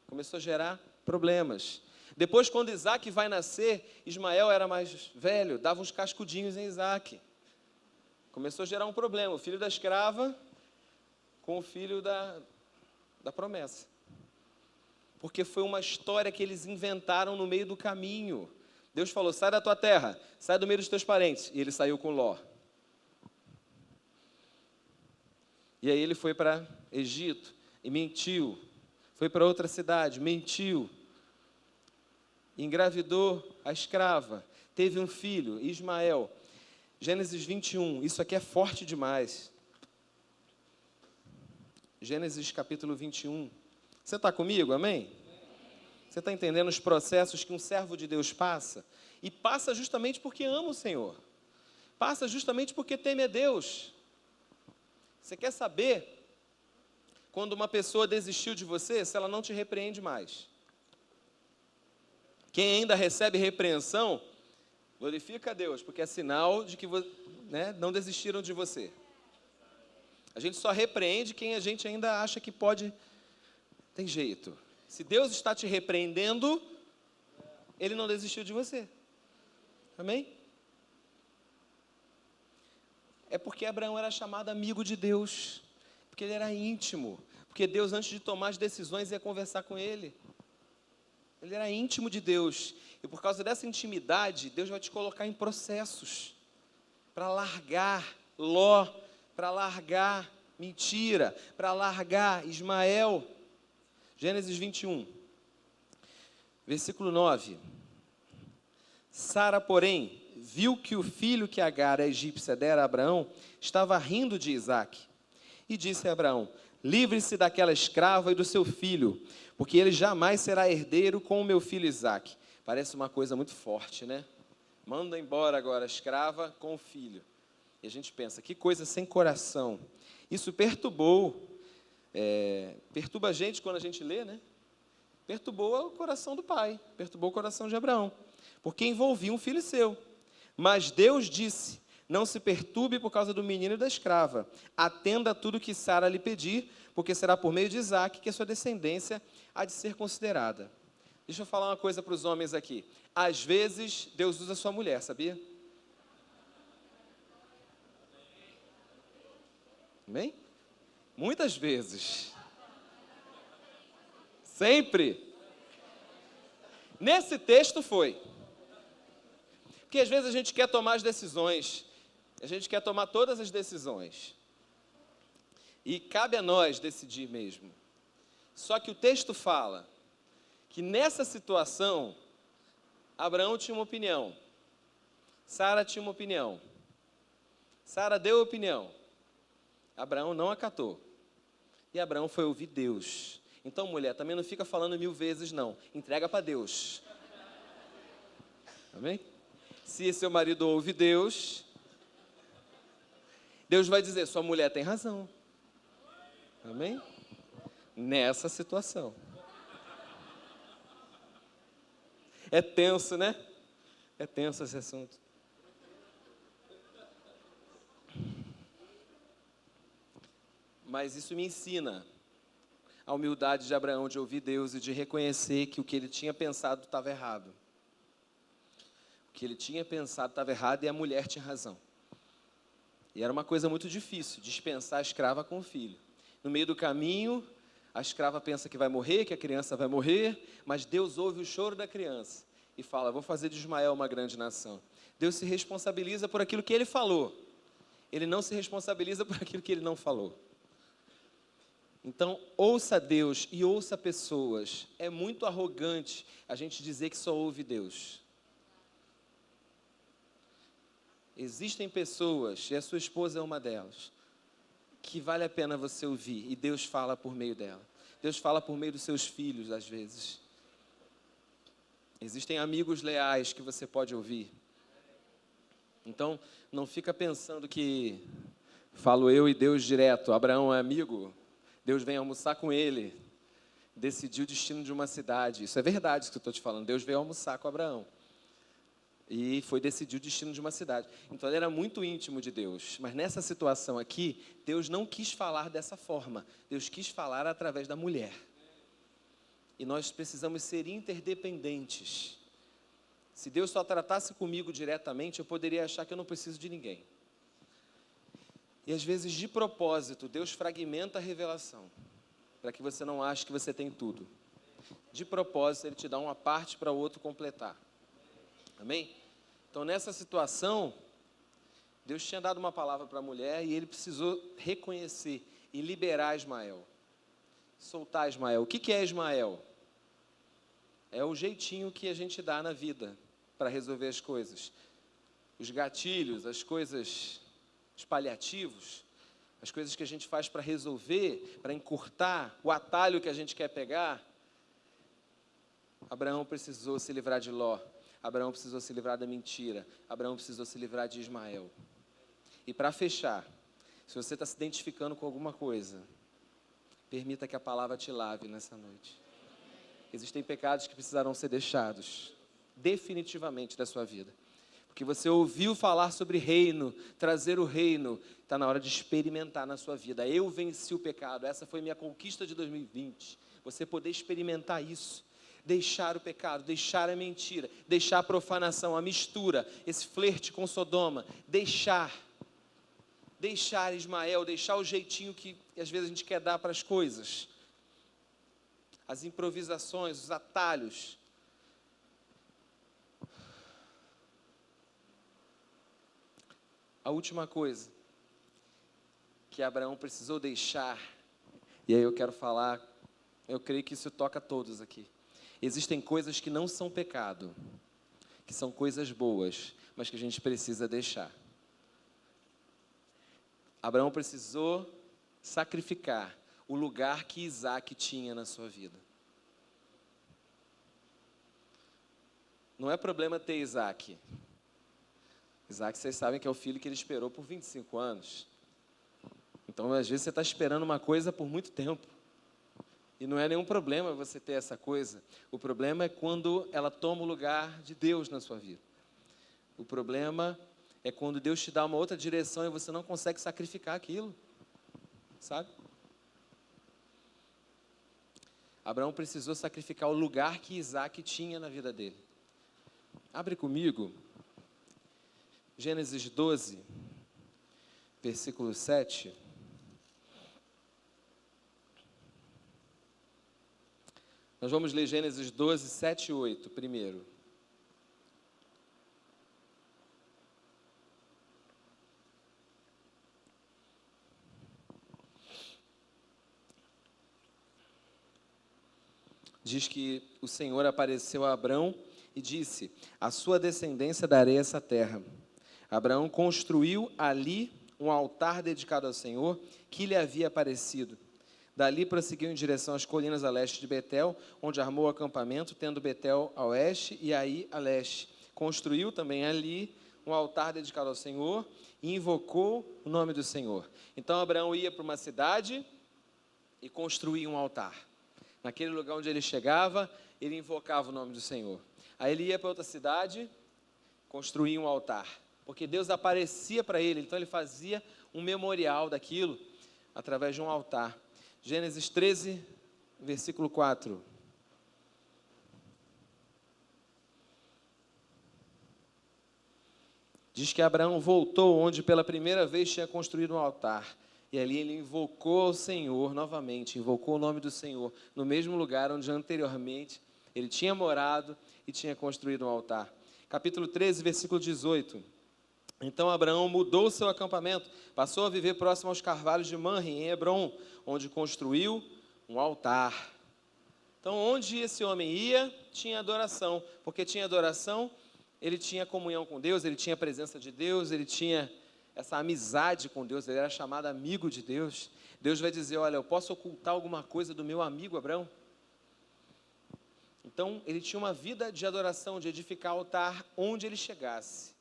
Começou a gerar problemas. Depois, quando Isaac vai nascer, Ismael era mais velho, dava uns cascudinhos em Isaac. Começou a gerar um problema, o filho da escrava com o filho da promessa. Porque foi uma história que eles inventaram no meio do caminho. Deus falou, sai da tua terra, sai do meio dos teus parentes. E ele saiu com Ló. E aí ele foi para Egito e mentiu. Foi para outra cidade, mentiu. Engravidou a escrava. Teve um filho, Ismael. Gênesis 21, isso aqui é forte demais. Gênesis capítulo 21. Você está comigo, amém? Você está entendendo os processos que um servo de Deus passa? E passa justamente porque ama o Senhor. Passa justamente porque teme a Deus. Você quer saber quando uma pessoa desistiu de você, se ela não te repreende mais? Quem ainda recebe repreensão, glorifica a Deus, porque é sinal de que não desistiram de você. A gente só repreende quem a gente ainda acha que pode. Tem jeito. Se Deus está te repreendendo, Ele não desistiu de você. Amém? É porque Abraão era chamado amigo de Deus, porque ele era íntimo, porque Deus, antes de tomar as decisões, ia conversar com ele. Ele era íntimo de Deus, e por causa dessa intimidade, Deus vai te colocar em processos, para largar Ló, para largar mentira, para largar Ismael. Gênesis 21, versículo 9. Sara, porém, viu que o filho que Agar, a egípcia, dera a Abraão, estava rindo de Isaque. E disse a Abraão, livre-se daquela escrava e do seu filho, porque ele jamais será herdeiro com o meu filho Isaque. Parece uma coisa muito forte, né? Manda embora agora a escrava com o filho. E a gente pensa, que coisa sem coração. Isso perturba a gente quando a gente lê, né? Perturbou o coração do pai, perturbou o coração de Abraão, porque envolvia um filho seu. Mas Deus disse, não se perturbe por causa do menino e da escrava, atenda a tudo que Sara lhe pedir, porque será por meio de Isaque que a sua descendência há de ser considerada. Deixa eu falar uma coisa para os homens aqui. Às vezes, Deus usa a sua mulher, sabia? Amém? Muitas vezes. Sempre. Nesse texto foi. Porque às vezes a gente quer tomar as decisões, a gente quer tomar todas as decisões. E cabe a nós decidir mesmo. Só que o texto fala que nessa situação, Abraão tinha uma opinião, Sara tinha uma opinião, Sara deu opinião, Abraão não acatou. E Abraão foi ouvir Deus. Então, mulher, também não fica falando 1000 vezes não, entrega para Deus. Amém? Se seu marido ouve Deus, Deus vai dizer, sua mulher tem razão. Amém? Nessa situação. É tenso, né? É tenso esse assunto. Mas isso me ensina a humildade de Abraão de ouvir Deus e de reconhecer que o que ele tinha pensado estava errado. O que ele tinha pensado estava errado e a mulher tinha razão. E era uma coisa muito difícil, dispensar a escrava com o filho. No meio do caminho, a escrava pensa que vai morrer, que a criança vai morrer, mas Deus ouve o choro da criança e fala, vou fazer de Ismael uma grande nação. Deus se responsabiliza por aquilo que ele falou. Ele não se responsabiliza por aquilo que ele não falou. Então, ouça Deus e ouça pessoas. É muito arrogante a gente dizer que só ouve Deus. Existem pessoas, e a sua esposa é uma delas, que vale a pena você ouvir, e Deus fala por meio dela. Deus fala por meio dos seus filhos, às vezes. Existem amigos leais que você pode ouvir. Então, não fica pensando que falo eu e Deus direto. Abraão é amigo, Deus vem almoçar com ele, decidiu o destino de uma cidade. Isso é verdade isso que eu estou te falando. Deus veio almoçar com Abraão. E foi decidir o destino de uma cidade. Então, ele era muito íntimo de Deus. Mas nessa situação aqui, Deus não quis falar dessa forma. Deus quis falar através da mulher. E nós precisamos ser interdependentes. Se Deus só tratasse comigo diretamente, eu poderia achar que eu não preciso de ninguém. E às vezes, de propósito, Deus fragmenta a revelação, para que você não ache que você tem tudo. De propósito, Ele te dá uma parte para o outro completar. Amém? Então, nessa situação, Deus tinha dado uma palavra para a mulher e Ele precisou reconhecer e liberar Ismael. Soltar Ismael. O que é Ismael? É o jeitinho que a gente dá na vida para resolver as coisas. Os gatilhos, as coisas, os paliativos, as coisas que a gente faz para resolver, para encurtar o atalho que a gente quer pegar. Abraão precisou se livrar de Ló. Abraão precisou se livrar da mentira. Abraão precisou se livrar de Ismael. E para fechar, se você está se identificando com alguma coisa, permita que a palavra te lave nessa noite. Existem pecados que precisarão ser deixados definitivamente da sua vida. Porque você ouviu falar sobre reino, trazer o reino, está na hora de experimentar na sua vida. Eu venci o pecado, essa foi minha conquista de 2020. Você poder experimentar isso, deixar o pecado, deixar a mentira, deixar a profanação, a mistura, esse flerte com Sodoma, deixar Ismael, deixar o jeitinho que às vezes a gente quer dar para as coisas, as improvisações, os atalhos. A última coisa que Abraão precisou deixar, e aí eu quero falar, eu creio que isso toca a todos aqui. Existem coisas que não são pecado, que são coisas boas, mas que a gente precisa deixar. Abraão precisou sacrificar o lugar que Isaac tinha na sua vida. Não é problema ter Isaac. Isaac, vocês sabem que é o filho que ele esperou por 25 anos. Então, às vezes, você está esperando uma coisa por muito tempo. E não é nenhum problema você ter essa coisa. O problema é quando ela toma o lugar de Deus na sua vida. O problema é quando Deus te dá uma outra direção e você não consegue sacrificar aquilo. Sabe? Abraão precisou sacrificar o lugar que Isaac tinha na vida dele. Abre comigo. Gênesis 12, versículo 7. Nós vamos ler Gênesis 12, 7 e 8 primeiro. Diz que o Senhor apareceu a Abrão e disse: a sua descendência darei essa terra. Abraão construiu ali um altar dedicado ao Senhor, que lhe havia aparecido. Dali prosseguiu em direção às colinas a leste de Betel, onde armou o acampamento, tendo Betel a oeste e Ai a leste. Construiu também ali um altar dedicado ao Senhor e invocou o nome do Senhor. Então Abraão ia para uma cidade e construía um altar. Naquele lugar onde ele chegava, ele invocava o nome do Senhor. Aí ele ia para outra cidade, construía um altar. Porque Deus aparecia para ele, então ele fazia um memorial daquilo através de um altar. Gênesis 13, versículo 4. Diz que Abraão voltou onde pela primeira vez tinha construído um altar. E ali ele invocou o Senhor novamente, invocou o nome do Senhor, no mesmo lugar onde anteriormente ele tinha morado e tinha construído um altar. Capítulo 13, versículo 18. Então Abraão mudou o seu acampamento, passou a viver próximo aos carvalhos de Manre, em Hebrom, onde construiu um altar. Então, onde esse homem ia, tinha adoração, porque tinha adoração, ele tinha comunhão com Deus, ele tinha a presença de Deus, ele tinha essa amizade com Deus, ele era chamado amigo de Deus. Deus vai dizer: olha, eu posso ocultar alguma coisa do meu amigo Abraão? Então, ele tinha uma vida de adoração, de edificar altar onde ele chegasse.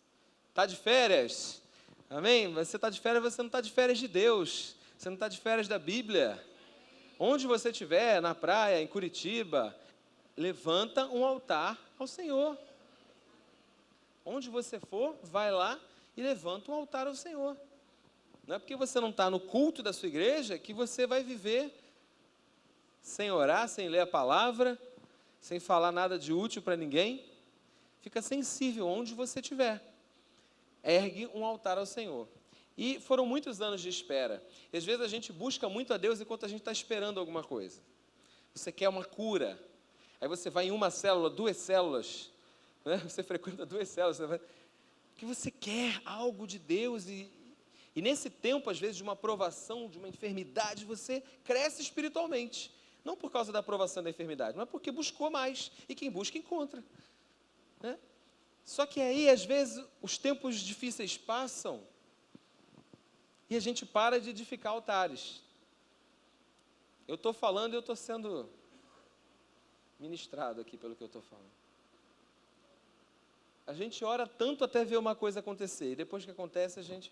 Está de férias? Amém? Você está de férias, você não está de férias de Deus. Você não está de férias da Bíblia. Onde você estiver, na praia, em Curitiba, levanta um altar ao Senhor. Onde você for, vai lá e levanta um altar ao Senhor. Não é porque você não está no culto da sua igreja que você vai viver sem orar, sem ler a palavra, sem falar nada de útil para ninguém. Fica sensível onde você estiver. Ergue um altar ao Senhor. E foram muitos anos de espera. E às vezes a gente busca muito a Deus enquanto a gente está esperando alguma coisa. Você quer uma cura. Aí você vai em uma célula, 2 células, né? Você frequenta 2 células, que você quer algo de Deus e nesse tempo, às vezes, de uma provação, de uma enfermidade, você cresce espiritualmente. Não por causa da provação da enfermidade, mas porque buscou mais. E quem busca, encontra. Né? Só que aí, às vezes, os tempos difíceis passam e a gente para de edificar altares. Eu estou falando e eu estou sendo ministrado aqui pelo que eu estou falando. A gente ora tanto até ver uma coisa acontecer. E depois que acontece, a gente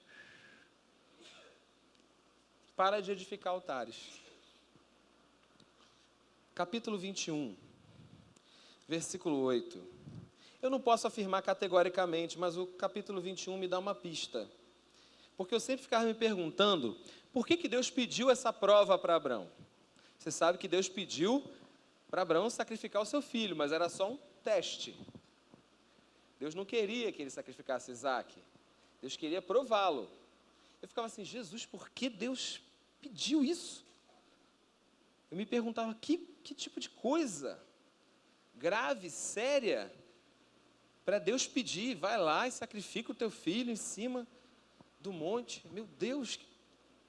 para de edificar altares. Capítulo 21, versículo 8. Eu não posso afirmar categoricamente, mas o capítulo 21 me dá uma pista. Porque eu sempre ficava me perguntando, por que Deus pediu essa prova para Abraão? Você sabe que Deus pediu para Abraão sacrificar o seu filho, mas era só um teste. Deus não queria que ele sacrificasse Isaac. Deus queria prová-lo. Eu ficava assim, Jesus, por que Deus pediu isso? Eu me perguntava, que tipo de coisa grave, séria, para Deus pedir, vai lá e sacrifica o teu filho em cima do monte. Meu Deus, o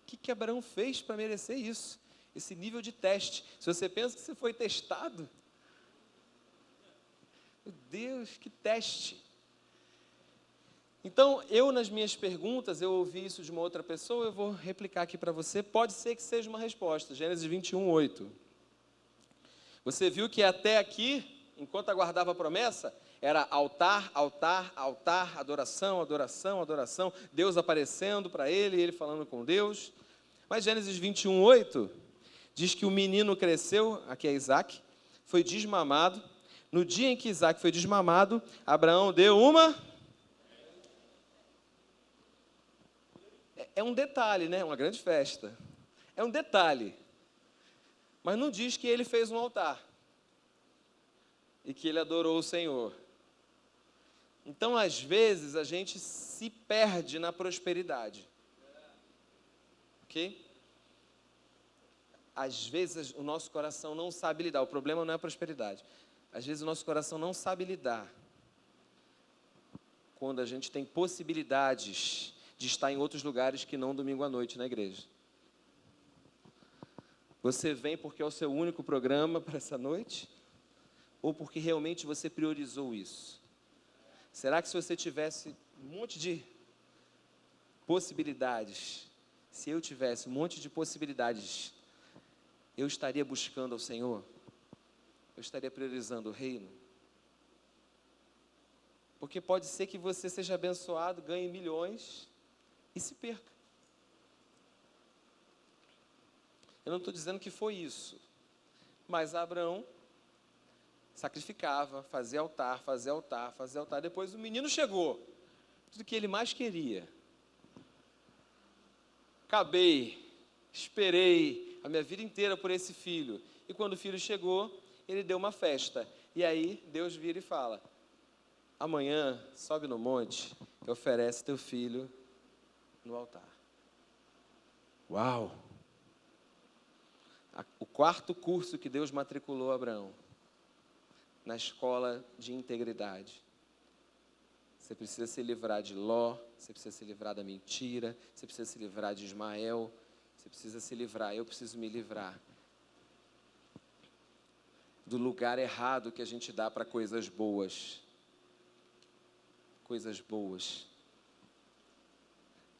que Abraão fez para merecer isso? Esse nível de teste. Se você pensa que você foi testado, meu Deus, que teste. Então, nas minhas perguntas, eu ouvi isso de uma outra pessoa, eu vou replicar aqui para você, pode ser que seja uma resposta. Gênesis 21, 8. Você viu que até aqui, enquanto aguardava a promessa, era altar, altar, altar, adoração, adoração, adoração, Deus aparecendo para ele, ele falando com Deus. Mas Gênesis 21, 8, diz que o menino cresceu, aqui é Isaac, foi desmamado. No dia em que Isaac foi desmamado, Abraão deu uma... É um detalhe, né? Uma grande festa. É um detalhe. Mas não diz que ele fez um altar. E que ele adorou o Senhor. Então, às vezes, a gente se perde na prosperidade. Ok? Às vezes, o nosso coração não sabe lidar. O problema não é a prosperidade. Às vezes, o nosso coração não sabe lidar. Quando a gente tem possibilidades de estar em outros lugares que não domingo à noite na igreja. Você vem porque é o seu único programa para essa noite? Ou porque realmente você priorizou isso? Será que se você tivesse um monte de possibilidades, se eu tivesse um monte de possibilidades, eu estaria buscando ao Senhor? Eu estaria priorizando o reino? Porque pode ser que você seja abençoado, ganhe milhões e se perca. Eu não estou dizendo que foi isso, mas Abraão sacrificava, fazia altar, fazia altar, fazia altar. Depois o menino chegou, tudo que ele mais queria. Acabei, esperei a minha vida inteira por esse filho. E quando o filho chegou, ele deu uma festa. E aí Deus vira e fala, amanhã sobe no monte e oferece teu filho no altar. Uau! O 4º curso que Deus matriculou Abraão, na escola de integridade. Você precisa se livrar de Ló, você precisa se livrar da mentira, você precisa se livrar de Ismael, você precisa se livrar, eu preciso me livrar do lugar errado que a gente dá para coisas boas. Coisas boas.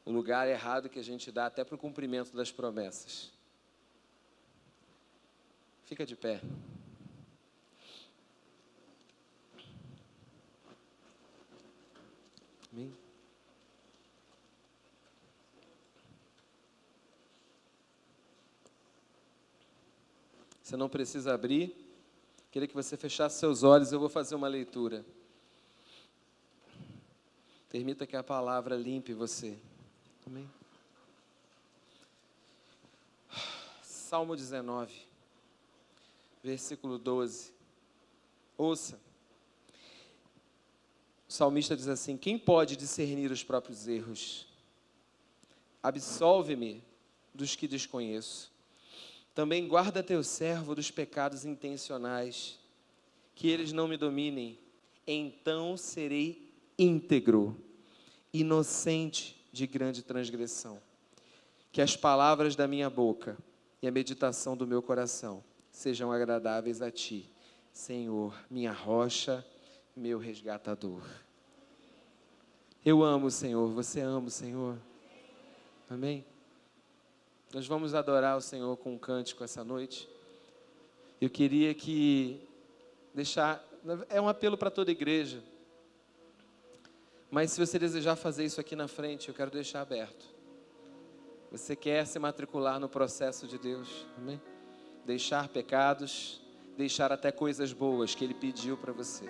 O lugar errado que a gente dá até para o cumprimento das promessas. Fica de pé. Amém? Você não precisa abrir. Queria que você fechasse seus olhos, eu vou fazer uma leitura. Permita que a palavra limpe você. Amém? Salmo 19, versículo 12. Ouça. O salmista diz assim, quem pode discernir os próprios erros? absolve-me dos que desconheço. Também guarda teu servo dos pecados intencionais, que eles não me dominem. Então serei íntegro, inocente de grande transgressão. Que as palavras da minha boca e a meditação do meu coração sejam agradáveis a ti, Senhor, minha rocha, meu resgatador. Eu amo o Senhor, você ama o Senhor? Amém? Nós vamos adorar o Senhor com um cântico essa noite. Eu queria é um apelo para toda a igreja, mas se você desejar fazer isso aqui na frente, eu quero deixar aberto. Você quer se matricular no processo de Deus, amém? Deixar pecados, deixar até coisas boas que Ele pediu para você.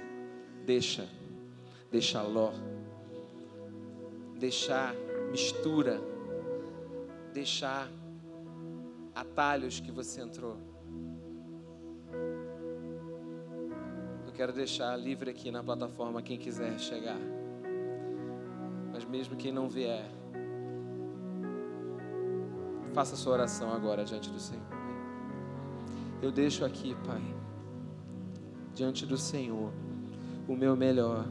Deixa ló, deixar mistura, deixar atalhos que você entrou. Eu quero deixar livre aqui na plataforma quem quiser chegar, mas mesmo quem não vier, faça a sua oração agora diante do Senhor. Eu deixo aqui, Pai, diante do Senhor, o meu melhor,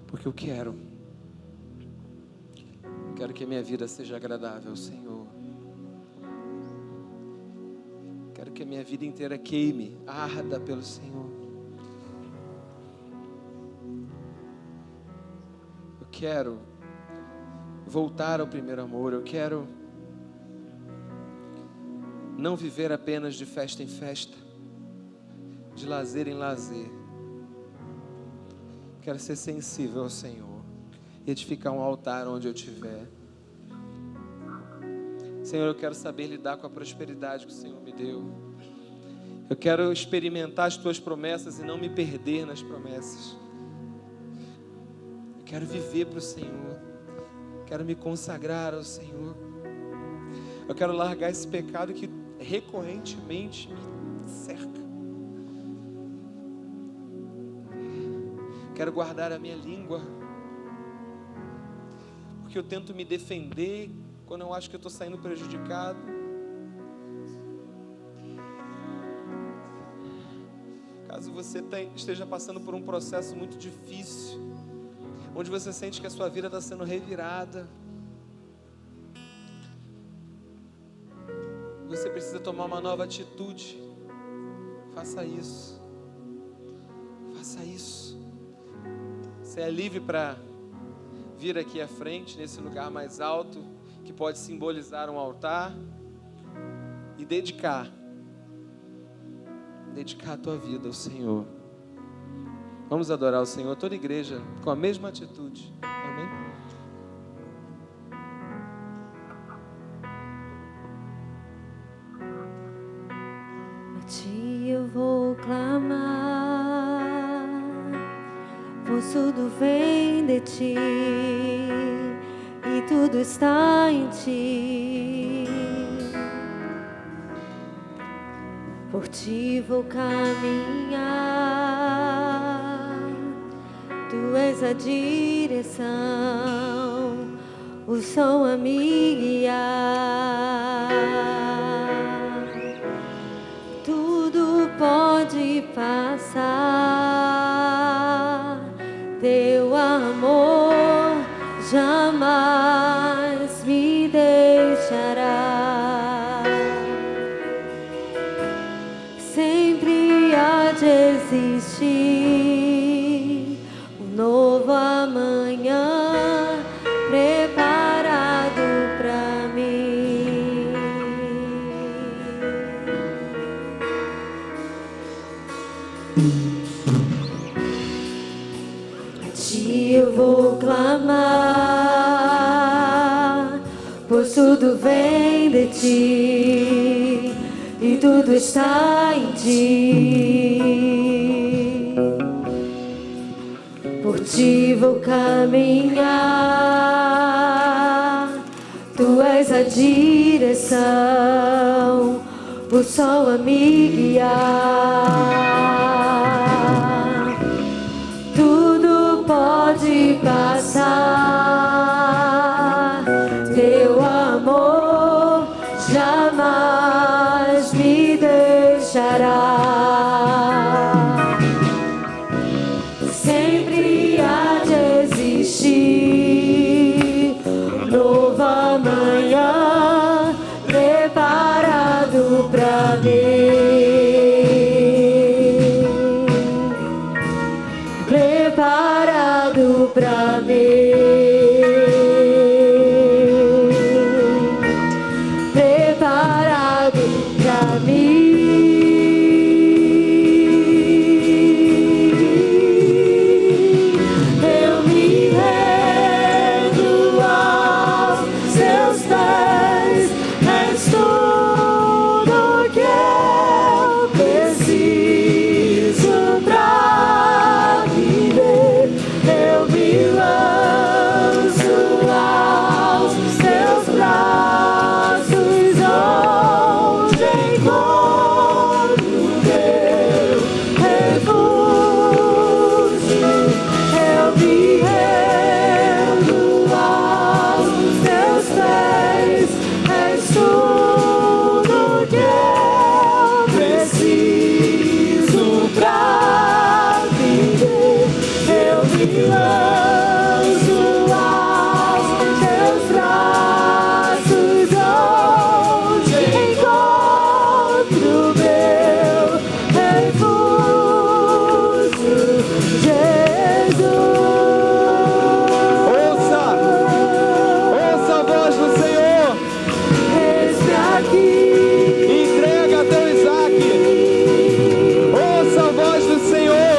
porque eu quero que a minha vida seja agradável ao Senhor. Quero que a minha vida inteira queime, arda pelo Senhor. Eu quero voltar ao primeiro amor. Eu quero não viver apenas de festa em festa, de lazer em lazer. Quero ser sensível ao Senhor, edificar um altar onde eu estiver. Senhor, eu quero saber lidar com a prosperidade que o Senhor me deu. Eu quero experimentar as Tuas promessas e não me perder nas promessas. Eu quero viver para o Senhor. Quero me consagrar ao Senhor. Eu quero largar esse pecado que recorrentemente me cerca. Quero guardar a minha língua, porque eu tento me defender quando eu acho que eu estou saindo prejudicado. Caso você esteja passando por um processo muito difícil, onde você sente que a sua vida está sendo revirada, você precisa tomar uma nova atitude. Faça isso. Faça isso. Você é livre para vir aqui à frente, nesse lugar mais alto, que pode simbolizar um altar, e dedicar a tua vida ao Senhor. Vamos adorar o Senhor, toda a igreja, com a mesma atitude. Amém? A ti eu vou clamar, pois tudo vem de ti e tudo está em ti. Por ti vou caminhar, tu és a direção, o som a me guiar. Tudo pode passar, teu amor jamais me deixará. Sempre há de existir um novo amanhã preparado para mim. A ti eu vou clamar, pois tudo vem de ti e tudo está em ti. Por ti vou caminhar, tu és a direção, o sol a me guiar. Tudo pode passar, chegará. Sempre há de existir um novo amanhã preparado pra mim, preparado pra mim, preparado pra mim. Eu me rendo aos seus pés, és tudo que eu preciso pra viver. Eu me lanço aos teus braços, onde encontro meu refúgio. Eu me rendo aos teus pés, és tudo que eu preciso pra viver. Eu me lanço aos teus braços, onde encontro meu refúgio, Jesus. Ouça a voz do Senhor. Eis-me aqui. Entrega teu Isaac. Ouça a voz do Senhor.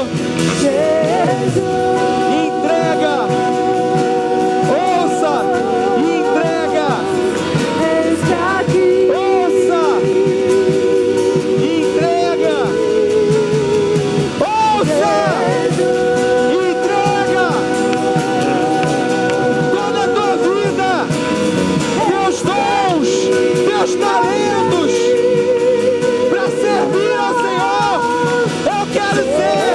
Jesus. Entrega. Ouça e entrega. Eis-me aqui. Ouça e entrega. Ouça e entrega. Toda a tua vida, teus dons, teus talentos, para servir ao Senhor. Eu quero ser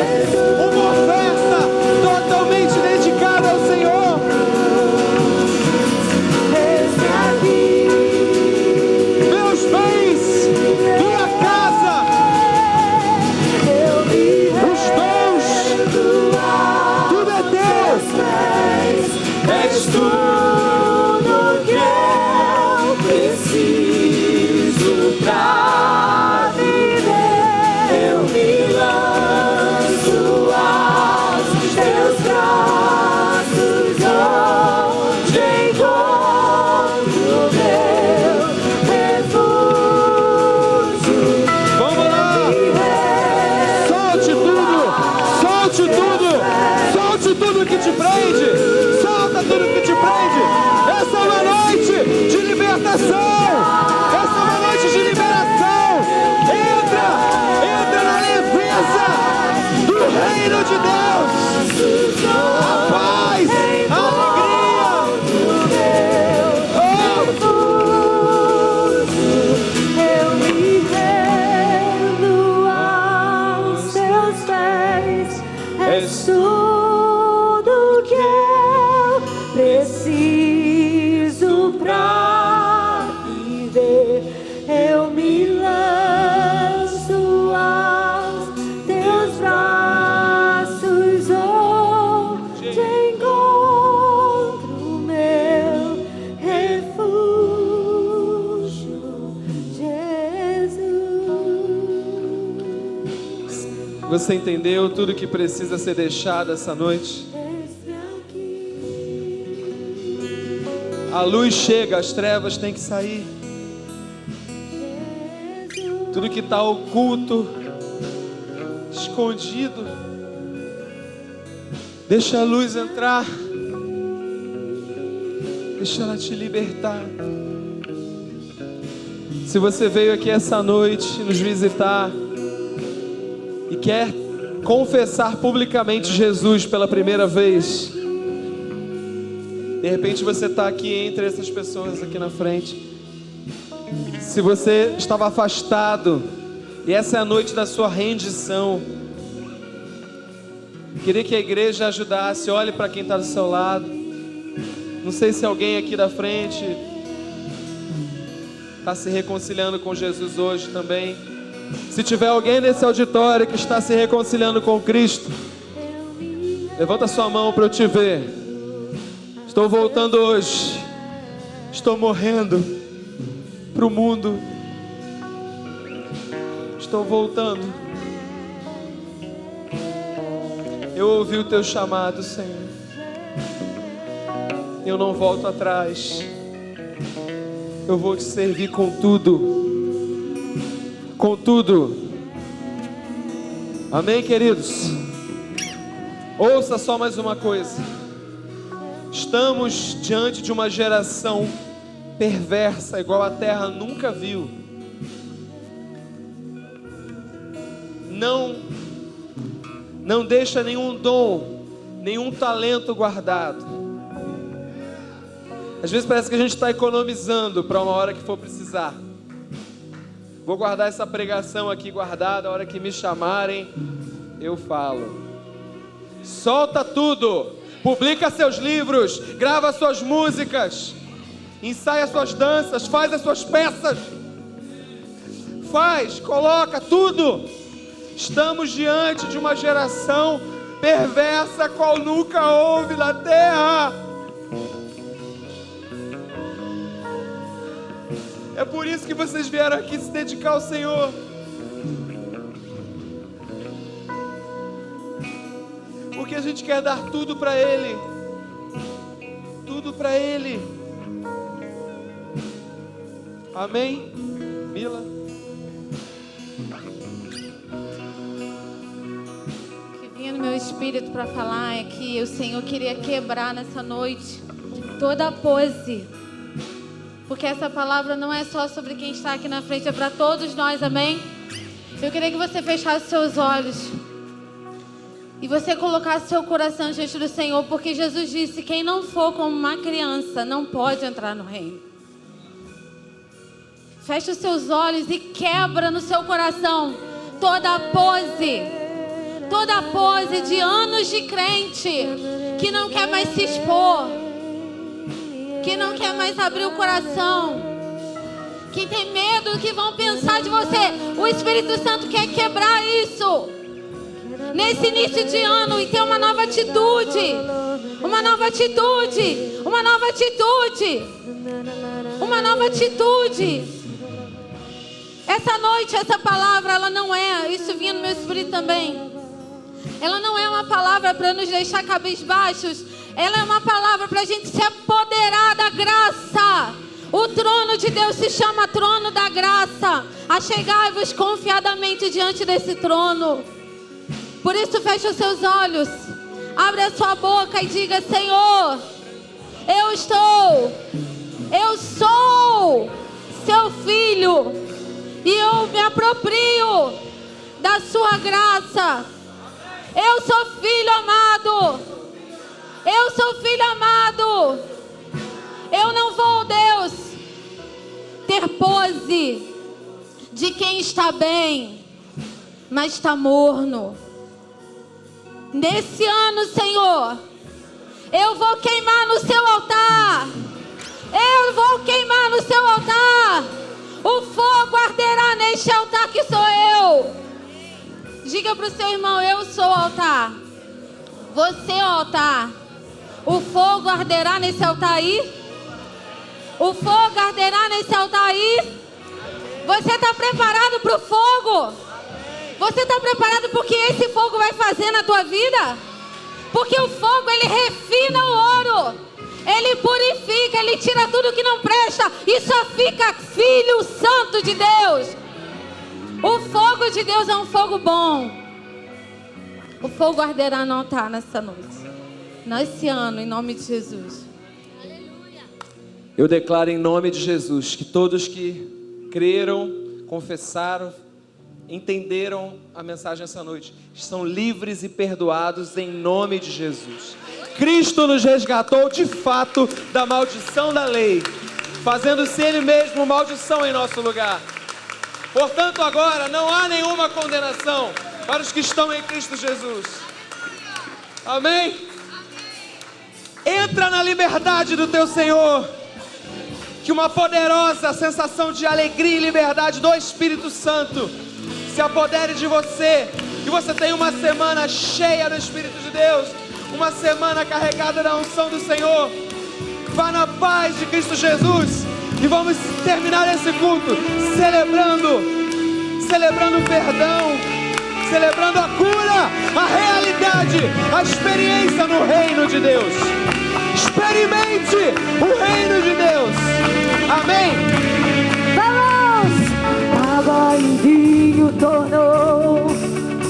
uma oferta totalmente dedicada ao Senhor. Eis-me aqui. Meus bens, minha casa, Eu me os dons, rendo aos tudo é teu. pés, és tudo que eu preciso pra viver. Eu me lanço aos teus braços, onde encontro meu refúgio. Vamos lá. Solte tudo. Solte tudo. Solte tudo que te prende. Solta tudo que te prende. Essa é uma noite de libertação. Essa é uma noite de liberação. Entra na leveza do reino de Deus. A paz, a alegria. Oh, Eu me rendo aos teus pés, és tudo que eu preciso pra viver. Eu me lanço aos teus braços, onde encontro meu refúgio, Jesus. você entendeu tudo que precisa ser deixado essa noite? Eis-me aqui. A luz chega, as trevas têm que sair. Tudo que está oculto, escondido, deixa a luz entrar. Deixa ela te libertar. Se você veio aqui essa noite nos visitar e quer confessar publicamente Jesus pela primeira vez, de repente você está aqui entre essas pessoas aqui na frente. Se você estava afastado e essa é a noite da sua rendição, queria que a igreja ajudasse. Olhe para quem está do seu lado. Não sei se alguém aqui da frente está se reconciliando com Jesus hoje também. Se tiver alguém nesse auditório que está se reconciliando com Cristo, levanta sua mão para eu te ver. Estou voltando hoje. Estou morrendo para o mundo. Estou voltando. Eu ouvi o teu chamado, Senhor. Eu não volto atrás. Eu vou te servir com tudo. Com tudo. Amém, queridos? Ouça só mais uma coisa. Estamos diante de uma geração perversa, igual a terra nunca viu. Não deixa nenhum dom, nenhum talento guardado. Às vezes parece que a gente está economizando para uma hora que for precisar. Vou guardar essa pregação aqui guardada, a hora que me chamarem, eu falo. Solta tudo, publica seus livros, grava suas músicas, ensaia suas danças, faz as suas peças. Coloca tudo. Estamos diante de uma geração perversa qual nunca houve na terra. É por isso que vocês vieram aqui se dedicar ao Senhor. Porque a gente quer dar tudo para Ele. Tudo para Ele. Amém? Mila? O que vinha no meu espírito para falar é que o Senhor queria quebrar nessa noite toda a pose. Porque essa palavra não é só sobre quem está aqui na frente, é para todos nós, amém? Eu queria que você fechasse seus olhos e você colocasse seu coração diante do Senhor, porque Jesus disse: quem não for como uma criança não pode entrar no reino. Feche os seus olhos e quebra no seu coração toda a pose de anos de crente que não quer mais se expor, que não quer mais abrir o coração, que tem medo do que vão pensar de você. O Espírito Santo quer quebrar isso nesse início de ano e ter uma nova atitude, uma nova atitude, uma nova atitude, uma nova atitude. Essa noite, essa palavra, ela não é, isso vinha no meu espírito também, ela não é uma palavra para nos deixar cabisbaixos. Ela é uma palavra para a gente se apoderar da graça. O trono de Deus se chama trono da graça. Achegai-vos confiadamente diante desse trono. Por isso, feche os seus olhos, abre a sua boca e diga: Senhor, eu sou seu filho e eu me aproprio da sua graça. Eu sou filho amado. Eu sou filho amado. Eu não vou, Deus, ter pose de quem está bem, mas está morno. Nesse ano, Senhor, eu vou queimar no seu altar. Eu vou queimar no seu altar. O fogo arderá neste altar que sou eu. Diga para o seu irmão: eu sou o altar. Você é o altar. O fogo arderá nesse altar aí? O fogo arderá nesse altar aí? Você está preparado para o fogo? Você está preparado para o que esse fogo vai fazer na tua vida? Porque o fogo, ele refina o ouro, ele purifica, ele tira tudo que não presta e só fica filho santo de Deus. O fogo de Deus é um fogo bom. O fogo arderá no altar nessa noite, nesse ano, em nome de Jesus. Eu declaro em nome de Jesus que todos que creram, confessaram, entenderam a mensagem essa noite, estão livres e perdoados em nome de Jesus. Cristo nos resgatou de fato da maldição da lei, fazendo-se Ele mesmo maldição em nosso lugar. Portanto, agora não há nenhuma condenação para os que estão em Cristo Jesus. Amém? Entra na liberdade do teu Senhor, que uma poderosa sensação de alegria e liberdade do Espírito Santo se apodere de você. Que você tenha uma semana cheia do Espírito de Deus, uma semana carregada da unção do Senhor. Vá na paz de Cristo Jesus. E vamos terminar esse culto celebrando o perdão, celebrando a cura, a realidade, a experiência no reino de Deus. Experimente o